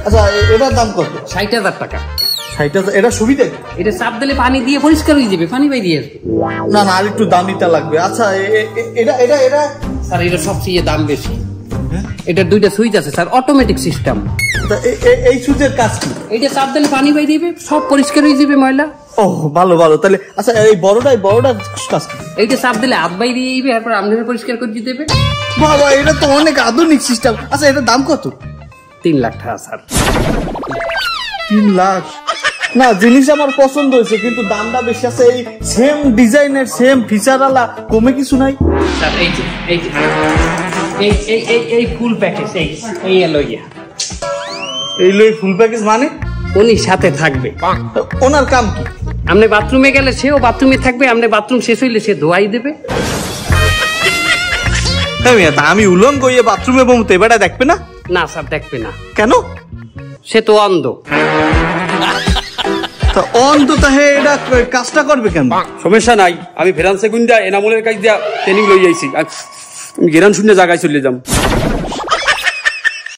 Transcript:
আচ্ছা এটার দাম কত? 60,000 টাকা। 60,000? এটা সুবিধা? এটা চাপ দিলে পানি দিয়ে পরিষ্কার হয়ে যাবে, পানি বাইরে আসবে। না না, আর একটু দামিটা লাগবে। আচ্ছা এটা এটা এটা স্যার এটা সবচেয়ে দাম বেশি। এটা 2টা সুইচ আছে স্যার, অটোমেটিক সিস্টেম। এই সুইচের কাজ কি? এইটা চাপ দিলে পানি বাইরে যাবে, সব পরিষ্কার হয়ে যাবে ময়লা। ও ভালো ভালো। তাহলে আচ্ছা এই বড়টা কাজ কি? এইটা চাপ দিলে হাত বাইরে যাবে, এরপর আপনারা পরিষ্কার করে দিতে দেবে। বাবা এটা তো অনেক আধুনিক সিস্টেম। আচ্ছা এটার দাম কত? 3 লাখ টাকা স্যার। 3 লাখ? না জিনিস আমার পছন্দ হয়েছে, কিন্তু দামটা বেশি আছে। এই সেম ডিজাইনের সেম ফিচার আলা কমে কিছু নাই? স্যার এই যে এই ফুল প্যাকেজ, এই লইয়া এই লই ফুল প্যাকেজ মানে? উনি সাথে থাকবে। ওনার কাম কি? আপনি বাথরুমে গেলে সেও বাথরুমে থাকবে, আপনি বাথরুম শেষ হইলে সে ধোয়াই দেবে। আমি উলঙ্গ হয়ে বাথরুমে বমতে এবারে দেখবে না? না স্যার দেখবে না। কেন? সে তো অন্ধ। অন্ধ তাহে এটা কাজটা করবে কেন? সমস্যা নাই, আমি ফেরান্সে গুন্ডা এনামুলের কাজ দিয়া ট্রেনিং লই আইছি, আমি গেরান শূন্য জায়গায় চলে যাম।